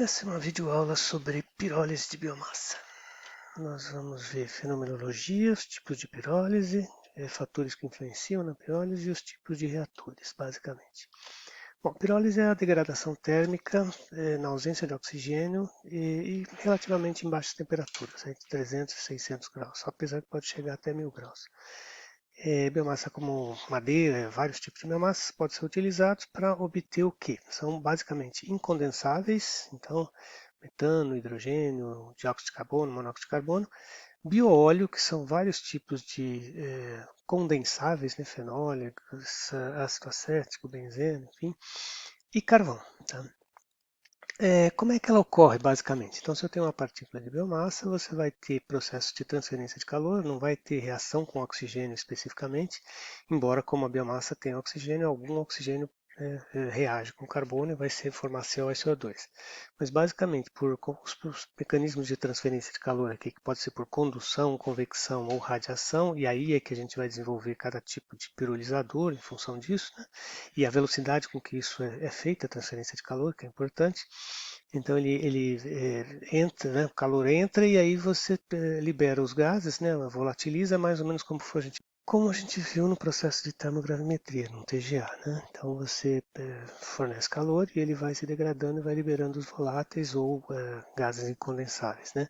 Essa é uma videoaula sobre pirólise de biomassa. Nós vamos ver fenomenologia, os tipos de pirólise, fatores que influenciam na pirólise e os tipos de reatores, basicamente. Bom, pirólise é a degradação térmica na ausência de oxigênio e relativamente em baixas temperaturas, entre 300 e 600 graus, apesar que pode chegar até 1000 graus. Biomassa como madeira, vários tipos de biomassas podem ser utilizados para obter o quê? São basicamente incondensáveis, então metano, hidrogênio, dióxido de carbono, monóxido de carbono, bioóleo, que são vários tipos de condensáveis, né, fenólicos, ácido acético, benzeno, enfim, e carvão. Tá? Como é que ela ocorre, basicamente? Então, se eu tenho uma partícula de biomassa, você vai ter processo de transferência de calor, não vai ter reação com oxigênio especificamente, embora como a biomassa tenha oxigênio, algum oxigênio reage com carbono e vai ser formar CO e CO2. Mas basicamente, os mecanismos de transferência de calor aqui, que pode ser por condução, convecção ou radiação, e aí é que a gente vai desenvolver cada tipo de pirolizador em função disso, né? E a velocidade com que isso é feita, a transferência de calor, que é importante. Então ele entra, né, o calor entra e aí você libera os gases, né, volatiliza mais ou menos como a gente viu no processo de termogravimetria, no TGA. Né? Então você fornece calor e ele vai se degradando e vai liberando os voláteis ou gases incondensáveis. Né?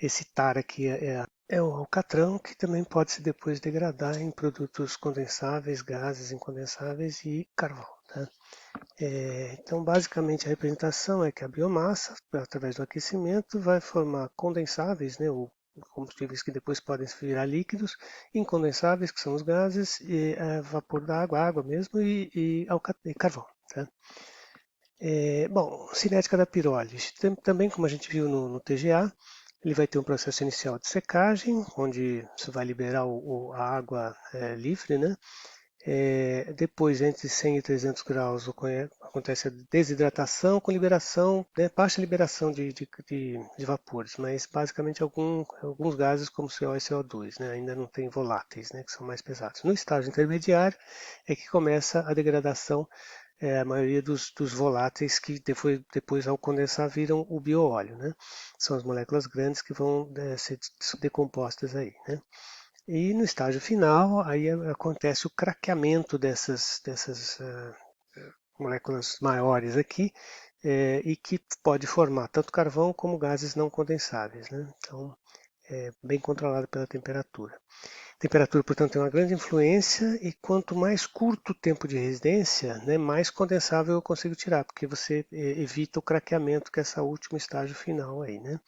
Esse TAR aqui é o alcatrão, que também pode se depois degradar em produtos condensáveis, gases incondensáveis e carvão. Tá? Então, basicamente, a representação é que a biomassa, através do aquecimento, vai formar condensáveis, né, ou combustíveis que depois podem se virar líquidos, incondensáveis, que são os gases, e vapor da água, água mesmo, e carvão. Tá? Bom, cinética da pirólise. Também, como a gente viu no TGA, ele vai ter um processo inicial de secagem, onde você vai liberar a água livre, né? Depois, entre 100 e 300 graus, acontece a desidratação com liberação, né, baixa liberação de vapores, mas basicamente alguns gases como CO e CO2, né, ainda não tem voláteis, né, que são mais pesados. No estágio intermediário é que começa a degradação, a maioria dos voláteis que depois ao condensar viram o bioóleo. Né, são as moléculas grandes que vão ser decompostas aí. Né. E no estágio final, aí acontece o craqueamento dessas moléculas maiores aqui, e que pode formar tanto carvão como gases não condensáveis. Né? Então, é bem controlado pela temperatura. A temperatura, portanto, tem uma grande influência e quanto mais curto o tempo de residência, né, mais condensável eu consigo tirar, porque você evita o craqueamento, que é esse último estágio final aí, né?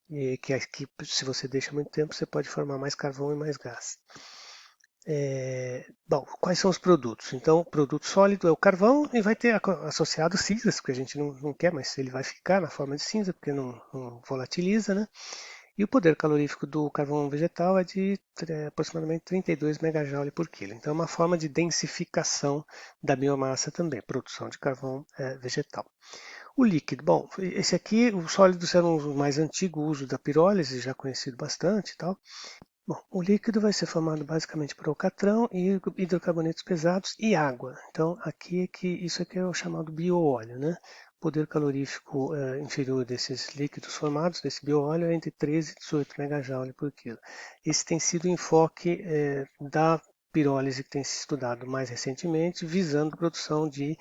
E que se você deixa muito tempo, você pode formar mais carvão e mais gás. Bom, quais são os produtos? Então, o produto sólido é o carvão e vai ter associado cinzas, porque a gente não quer, mas ele vai ficar na forma de cinza, porque não volatiliza, né? E o poder calorífico do carvão vegetal é de aproximadamente 32 megajoule por quilo. Então, é uma forma de densificação da biomassa também, produção de carvão vegetal. O líquido, bom, esse aqui, os sólidos eram o mais antigo uso da pirólise, já conhecido bastante e tal. Bom, o líquido vai ser formado basicamente por alcatrão e hidrocarbonetos pesados e água. Então, isso aqui é o chamado bioóleo, né? O poder calorífico inferior desses líquidos formados, desse bioóleo, é entre 13 e 18 megajoule por quilo. Esse tem sido o enfoque da pirólise que tem se estudado mais recentemente, visando a produção de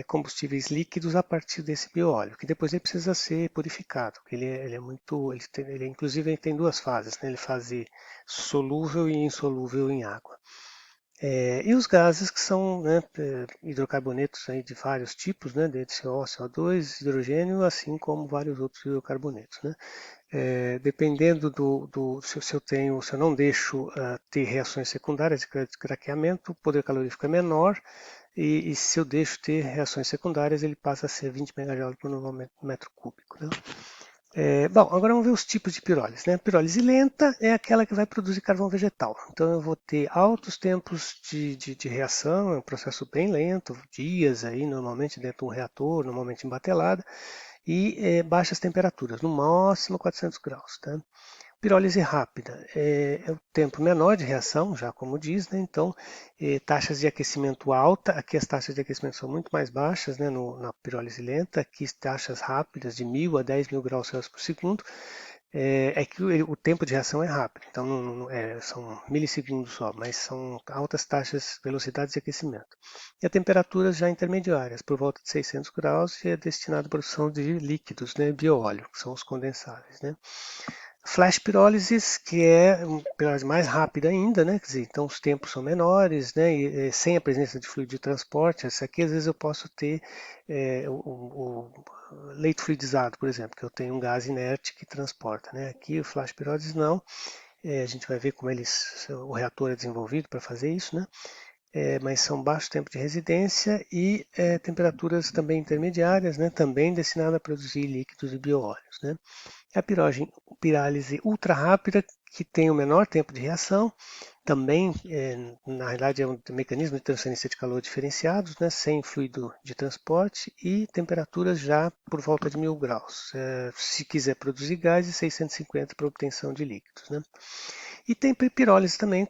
combustíveis líquidos a partir desse bioóleo, que depois ele precisa ser purificado. Ele é muito, inclusive ele tem duas fases, né? Ele faz solúvel e insolúvel em água. E os gases que são, né, hidrocarbonetos aí de vários tipos, né, de CO, CO2, hidrogênio, assim como vários outros hidrocarbonetos. Né. Dependendo se eu não deixo ter reações secundárias de craqueamento, o poder calorífico é menor, e se eu deixo ter reações secundárias, ele passa a ser 20 megajoule por metro cúbico. Né. Bom, agora vamos ver os tipos de pirólise. Né? A pirólise lenta é aquela que vai produzir carvão vegetal. Então eu vou ter altos tempos de reação, é um processo bem lento, dias aí, normalmente dentro de um reator, normalmente em batelada, e baixas temperaturas, no máximo 400 graus. Tá? Pirólise rápida é o tempo menor de reação, já como diz, né? Então, taxas de aquecimento alta, aqui as taxas de aquecimento são muito mais baixas, né? Na pirólise lenta, aqui taxas rápidas de 1000 a 10.000 graus Celsius por segundo, é que o tempo de reação é rápido, então são milissegundos só, mas são altas taxas, velocidades de aquecimento. E a temperaturas já intermediárias, por volta de 600 graus, e é destinada à produção de líquidos, né? Bioóleo, que são os condensáveis, né? Flash pirólises, que é uma pirólise mais rápida ainda, né? Quer dizer, então os tempos são menores, né? E sem a presença de fluido de transporte. Essa aqui às vezes eu posso ter o leito fluidizado, por exemplo, que eu tenho um gás inerte que transporta, né? Aqui o flash pirólises não. A gente vai ver como o reator é desenvolvido para fazer isso, né? Mas são baixo tempo de residência e temperaturas também intermediárias, né? Também destinada a produzir líquidos e bioóleos, né? A pirálise ultra rápida, que tem o menor tempo de reação, também, na realidade, é um mecanismo de transferência de calor diferenciados, né, sem fluido de transporte e temperaturas já por volta de 1000 graus. Se quiser produzir gases, 650 para obtenção de líquidos, né? E tem pirólise também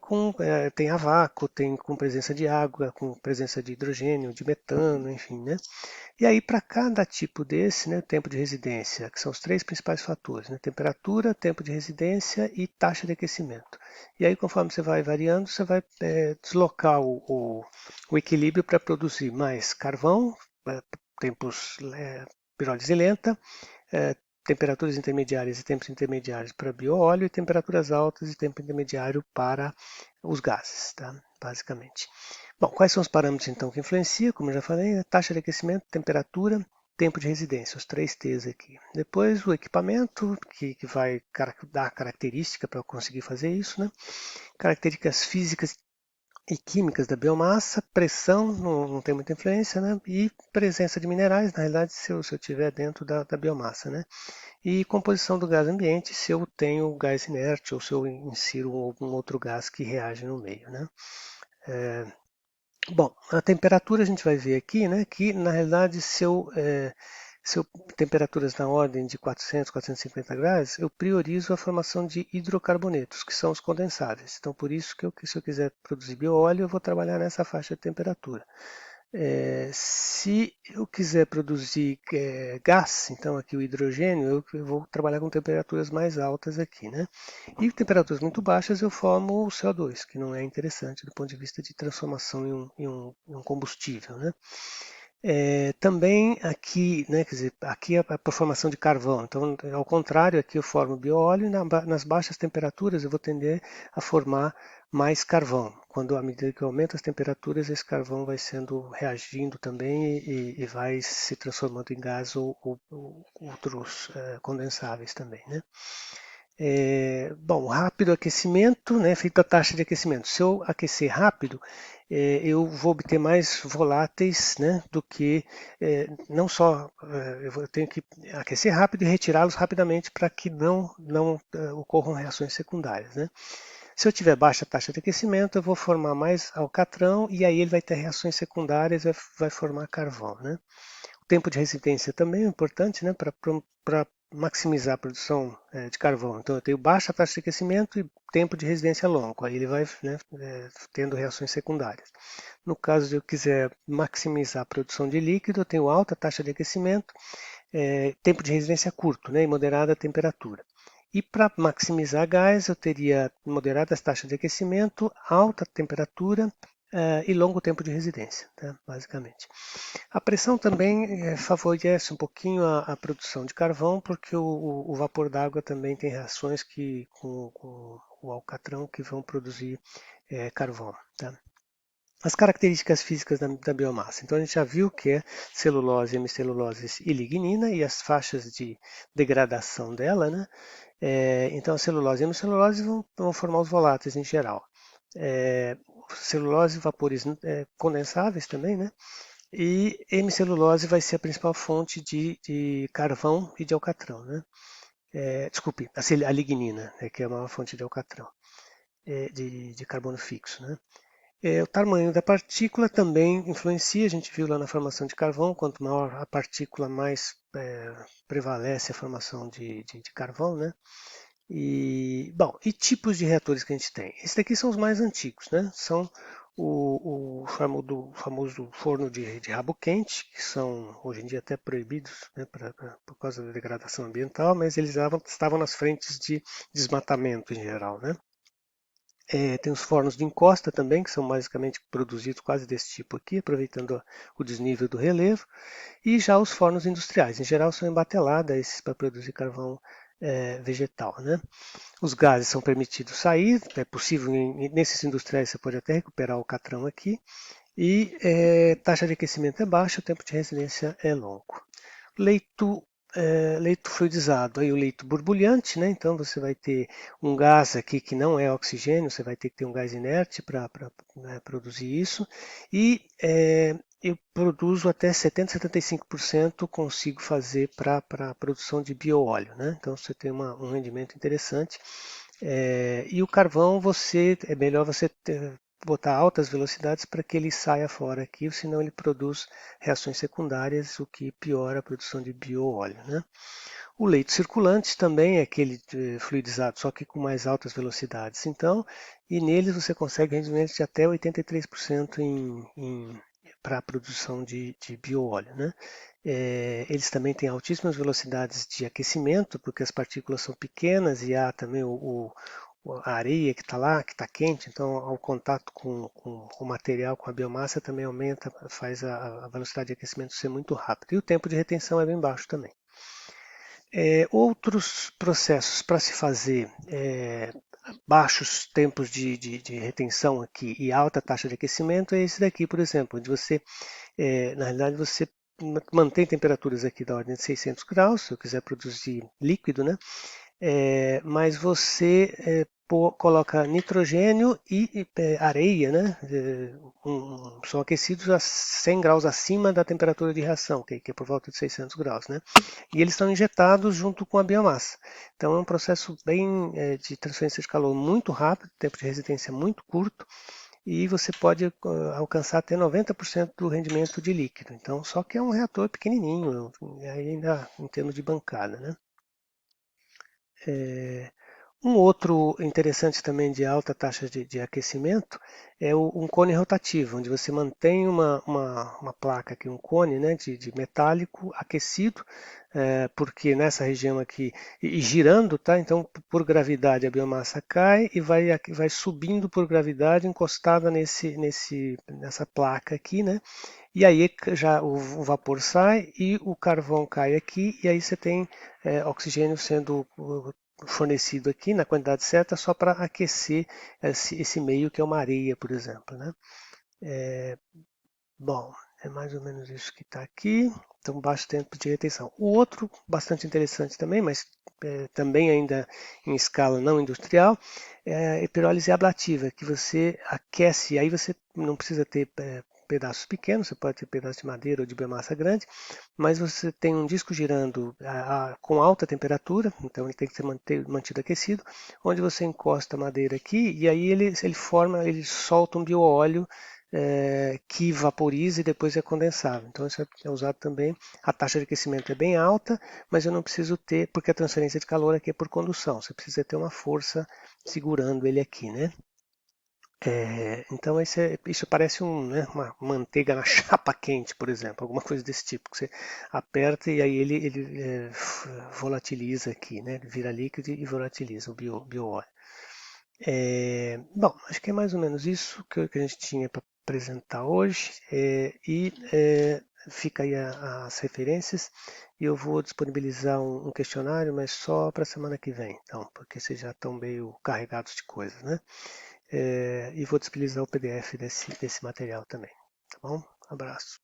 tem a vácuo, tem com presença de água, com presença de hidrogênio, de metano, enfim, né? E aí, para cada tipo desse, né, tempo de residência, que são os três principais fatores, né, temperatura, tempo de residência e taxa de aquecimento. E aí, conforme você vai variando, você vai deslocar o equilíbrio para produzir mais carvão, tempos pirólise lenta, é, temperaturas intermediárias e tempos intermediários para bioóleo e temperaturas altas e tempo intermediário para os gases, tá? Basicamente. Bom, quais são os parâmetros então que influenciam? Como eu já falei, a taxa de aquecimento, temperatura, tempo de residência, os três T's aqui. Depois o equipamento, que vai dar característica para eu conseguir fazer isso, né? Características físicas e químicas da biomassa, pressão, não tem muita influência, né? E presença de minerais, na realidade, se eu tiver dentro da biomassa, né? E composição do gás ambiente, se eu tenho gás inerte ou se eu insiro algum outro gás que reage no meio, né? Bom, a temperatura a gente vai ver aqui, né? Que na realidade, se eu temperaturas na ordem de 400, 450 graus, eu priorizo a formação de hidrocarbonetos, que são os condensáveis. Então, por isso que se eu quiser produzir bioóleo, eu vou trabalhar nessa faixa de temperatura. Se eu quiser produzir gás, então aqui o hidrogênio, eu vou trabalhar com temperaturas mais altas aqui, né? E temperaturas muito baixas eu formo o CO2, que não é interessante do ponto de vista de transformação em um combustível, né? Também aqui, né, quer dizer, aqui é a formação de carvão. Então, ao contrário, aqui eu formo bioóleo e nas baixas temperaturas eu vou tender a formar mais carvão. Quando à medida que eu aumento as temperaturas, esse carvão vai sendo reagindo também e vai se transformando em gás ou outros condensáveis também, né? Bom, rápido aquecimento, né, feito a taxa de aquecimento. Se eu aquecer rápido, eu vou obter mais voláteis, né, do que não só eu tenho que aquecer rápido e retirá-los rapidamente para que não ocorram reações secundárias, né? Se eu tiver baixa taxa de aquecimento, eu vou formar mais alcatrão e aí ele vai ter reações secundárias, vai formar carvão, né? O tempo de residência também é importante, né, para maximizar a produção de carvão. Então eu tenho baixa taxa de aquecimento e tempo de residência longo, aí ele vai, né, tendo reações secundárias. No caso de eu quiser maximizar a produção de líquido, eu tenho alta taxa de aquecimento, tempo de residência curto, né, e moderada temperatura. E para maximizar gás, eu teria moderadas taxas de aquecimento, alta temperatura e longo tempo de residência, tá? Basicamente. A pressão também favorece um pouquinho a produção de carvão, porque o vapor d'água também tem reações com o alcatrão que vão produzir carvão, tá? As características físicas da biomassa. Então a gente já viu que é celulose, hemicelulose e lignina e as faixas de degradação dela, né? Então a celulose e a hemicelulose vão formar os voláteis em geral. Celulose, vapores condensáveis também, né? E hemicelulose vai ser a principal fonte de carvão e de alcatrão, né? Desculpe, a lignina, né, que é a maior fonte de alcatrão, de carbono fixo, né? O tamanho da partícula também influencia, a gente viu lá na formação de carvão, quanto maior a partícula, mais prevalece a formação de carvão, né? E tipos de reatores que a gente tem? Esses daqui são os mais antigos, né? São o famoso forno de rabo quente, que são hoje em dia até proibidos, né, por causa da degradação ambiental, mas eles estavam nas frentes de desmatamento em geral, né? Tem os fornos de encosta também, que são basicamente produzidos quase desse tipo aqui, aproveitando o desnível do relevo. E já os fornos industriais, em geral, são em batelada, esses para produzir carvão vegetal, né? Os gases são permitidos sair, é possível, nesses industriais você pode até recuperar o catrão aqui, e taxa de aquecimento é baixa, o tempo de residência é longo. Leito, leito fluidizado, aí o leito borbulhante, né? Então você vai ter um gás aqui que não é oxigênio, você vai ter que ter um gás inerte para produzir isso. E eu produzo até 70, 75% consigo fazer para a produção de bioóleo, né? Então você tem um rendimento interessante. E o carvão é melhor você botar altas velocidades para que ele saia fora aqui, senão ele produz reações secundárias, o que piora a produção de bioóleo, né? O leito circulante também é aquele fluidizado, só que com mais altas velocidades. Então, e neles você consegue rendimentos de até 83% para a produção de bioóleo, né? Eles também têm altíssimas velocidades de aquecimento, porque as partículas são pequenas e há também a areia que está lá, que está quente, então ao contato com o material, com a biomassa, também aumenta, faz a velocidade de aquecimento ser muito rápida. E o tempo de retenção é bem baixo também. Outros processos para se fazer baixos tempos de retenção aqui e alta taxa de aquecimento é esse daqui, por exemplo, onde você, na realidade, você mantém temperaturas aqui da ordem de 600 graus, se eu quiser produzir líquido, né? Mas você coloca nitrogênio e areia, né? São aquecidos a 100 graus acima da temperatura de reação, que é por volta de 600 graus, né? E eles são injetados junto com a biomassa. Então é um processo bem de transferência de calor muito rápido, tempo de residência muito curto, e você pode alcançar até 90% do rendimento de líquido. Então, só que é um reator pequenininho, ainda em termos de bancada, né? Um outro interessante também de alta taxa de aquecimento é um cone rotativo, onde você mantém uma placa aqui, um cone, né, de metálico aquecido, porque nessa região aqui, e girando, tá? Então, por gravidade a biomassa cai e vai subindo por gravidade encostada nessa placa aqui, né? E aí já o vapor sai e o carvão cai aqui, e aí você tem oxigênio sendo fornecido aqui na quantidade certa só para aquecer esse meio que é uma areia, por exemplo, né? Bom, é mais ou menos isso que está aqui. Então, baixo tempo de retenção. O outro, bastante interessante também, mas também ainda em escala não industrial, é a epirólise ablativa, que você aquece, aí você não precisa ter pedaços pequenos, você pode ter pedaço de madeira ou de biomassa grande, mas você tem um disco girando com alta temperatura, então ele tem que ser mantido aquecido, onde você encosta a madeira aqui e aí ele solta um bioóleo que vaporiza e depois é condensado. Então isso é usado também. A taxa de aquecimento é bem alta, mas eu não preciso ter, porque a transferência de calor aqui é por condução. Você precisa ter uma força segurando ele aqui, né? Então isso parece uma manteiga na chapa quente, por exemplo, alguma coisa desse tipo, que você aperta e aí ele volatiliza aqui, né? Ele vira líquido e volatiliza o bioóleo. Bom, acho que é mais ou menos isso que a gente tinha para apresentar hoje. Fica aí as referências e eu vou disponibilizar um questionário, mas só para a semana que vem, então, porque vocês já estão meio carregados de coisas, né? E vou disponibilizar o PDF desse material também, tá bom? Abraço.